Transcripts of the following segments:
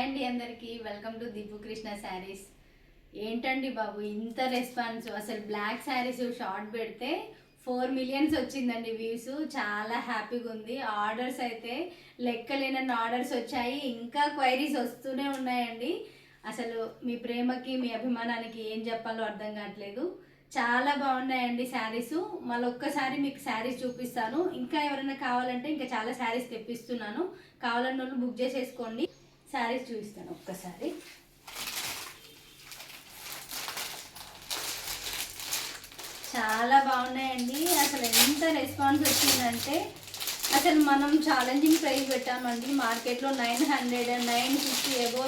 అండి అందరికీ welcome to Deepu Krishna saris. ఏంటండి బాబు ఇంత రెస్పాన్స్, అసలు బ్లాక్ శారీస్ షార్ట్ పెడితే 4 మిలియన్స్ వచ్చిందండి వ్యూస్. చాలా హ్యాపీగా ఉంది. ఆర్డర్స్ అయితే లెక్కలేనన్ని ఆర్డర్స్ వచ్చాయి, ఇంకా క్వైరీస్ వస్తూనే ఉన్నాయండి. అసలు మీ ప్రేమకి మీ అభిమానానికి ఏం చెప్పాలో అర్థం కావట్లేదు. చాలా బాగున్నాయండి శారీస్. మళ్ళొక్కసారి మీకు శారీస్ చూపిస్తాను. ఇంకా ఎవరైనా కావాలంటే ఇంకా చాలా శారీస్ తెప్పిస్తున్నాను, కావాలన్న వాళ్ళు బుక్ చేసేసుకోండి. శారీస్ చూపిస్తాను ఒక్కసారి. చాలా బాగున్నాయండి. అసలు ఎంత రెస్పాన్స్ వచ్చిందంటే, అసలు మనం ఛాలెంజింగ్ ప్రైస్ పెట్టామండి. మార్కెట్లో 900 950 ఎబో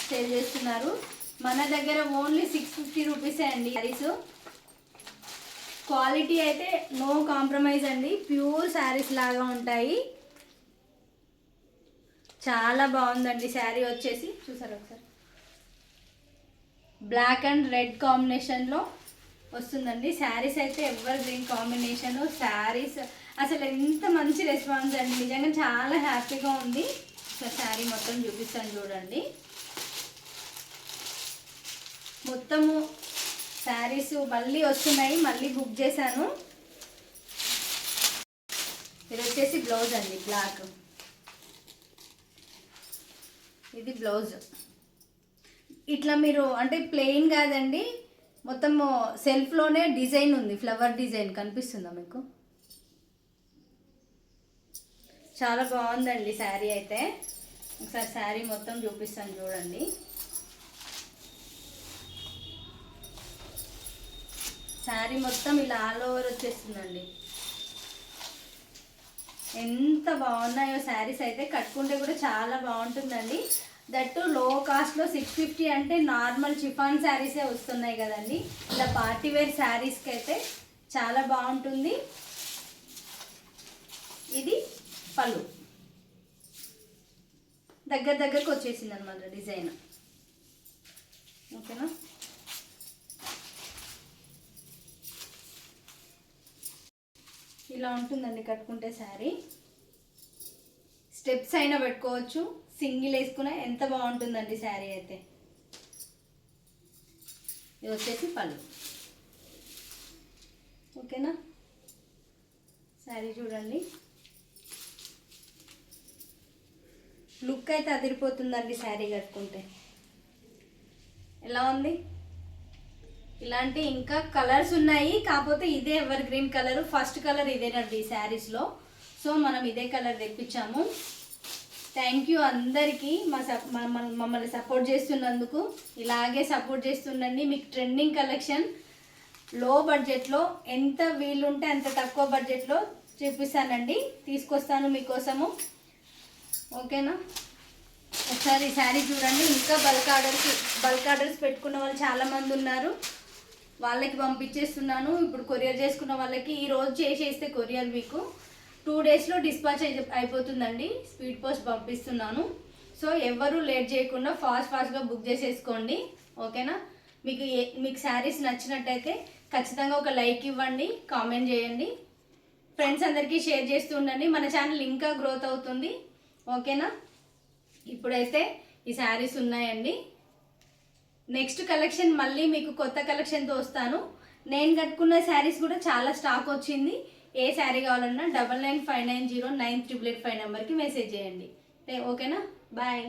సేల్ చేస్తున్నారు. మన దగ్గర ఓన్లీ 650 రూపీసే అండి శారీస్. క్వాలిటీ అయితే నో కాంప్రమైజ్ అండి, ప్యూర్ శారీస్ లాగా ఉంటాయి. చాలా బాగుందండి శారీ. వచ్చేసి చూసారు ఒకసారి, బ్లాక్ అండ్ రెడ్ కాంబినేషన్లో వస్తుందండి. శారీస్ అయితే ఎవర్ గ్రీన్ కాంబినేషన్. శారీస్ అసలు ఎంత మంచి రెస్పాన్స్ అండి, నిజంగా చాలా హ్యాపీగా ఉంది. శారీ మొత్తం చూపిస్తాను చూడండి. మొత్తము శారీస్ మళ్ళీ వస్తున్నాయి, మళ్ళీ బుక్ చేశాను. ఇది వచ్చేసి బ్లౌజ్ అండి, బ్లాక్. ఇది బ్లౌజ్. ఇట్లా మీరు అంటే ప్లెయిన్ కాదండి, మొత్తం సెల్ఫ్లోనే డిజైన్ ఉంది, ఫ్లవర్ డిజైన్ కనిపిస్తుందా మీకు? చాలా బాగుందండి శారీ అయితే. ఒకసారి శారీ మొత్తం చూపిస్తాను చూడండి. శారీ మొత్తం ఇలా ఆల్ ఓవర్ వచ్చేస్తుందండి. ఎంత బాగున్నాయో శారీస్ అయితే, కట్టుకుంటే కూడా చాలా బాగుంటుందండి. దట్టు లో కాస్ట్లో 650 అంటే నార్మల్ చిఫాన్ శారీసే వస్తున్నాయి కదండి. ఇలా పార్టీవేర్ శారీస్కి అయితే చాలా బాగుంటుంది. ఇది పళ్ళు దగ్గరకు వచ్చేసింది అనమాట డిజైన్. ఓకేనా? ఇలా ఉంటుందండి కట్టుకుంటే శారీ. స్టెప్స్ అయినా పెట్టుకోవచ్చు, సింగిల్ వేసుకునే ఎంత బాగుంటుందండి శారీ అయితే. ఇది వచ్చేసి పళ్ళు. ఓకేనా? శారీ చూడండి, లుక్ అయితే అదిరిపోతుందండి శారీ కట్టుకుంటే. ఎలా ఉంది? ఇలాంటి ఇంకా కలర్స్ ఉన్నాయి, కాకపోతే ఇదే ever green colour. First colour ఇదేనండి శారీస్లో, సో మనం ఇదే కలర్ తెప్పించాము. థ్యాంక్ యూ అందరికీ మమ్మల్ని సపోర్ట్ చేస్తున్నందుకు. ఇలాగే సపోర్ట్ చేస్తుండండి. మీకు ట్రెండింగ్ కలెక్షన్ లో బడ్జెట్లో ఎంత వీలుంటే అంత తక్కువ బడ్జెట్లో చూపిస్తానండి, తీసుకొస్తాను మీకోసము. ఓకేనా? ఒకసారి ఈ శారీ చూడండి. ఇంకా బల్క్ ఆర్డర్స్ పెట్టుకున్న వాళ్ళు చాలామంది ఉన్నారు, వాళ్ళకి పంపించేస్తున్నాను. ఇప్పుడు కొరియర్ చేసుకున్న వాళ్ళకి ఈరోజు చేసేస్తే కొరియర్ మీకు 2 డేస్లో డిస్పాచ్ అయిపోతుందండి. స్పీడ్ పోస్ట్ పంపిస్తున్నాను. సో ఎవరు లేట్ చేయకుండా ఫాస్ట్గా బుక్ చేసేసుకోండి. ఓకేనా? మీకు శారీస్ నచ్చినట్టయితే ఖచ్చితంగా ఒక లైక్ ఇవ్వండి, కామెంట్ చేయండి, ఫ్రెండ్స్ అందరికీ షేర్ చేస్తూ ఉండండి. మన ఛానల్ ఇంకా గ్రోత్ అవుతుంది. ఓకేనా? ఇప్పుడైతే ఈ శారీస్ ఉన్నాయండి. నెక్స్ట్ కలెక్షన్ మళ్ళీ మీకు కొత్త కలెక్షన్తో వస్తాను. నేను కట్టుకున్న శారీస్ కూడా చాలా స్టాక్ వచ్చింది. ఏ శారీ కావాలన్నా 9959098885 నెంబర్కి మెసేజ్ చేయండి. ఓకేనా? బాయ్.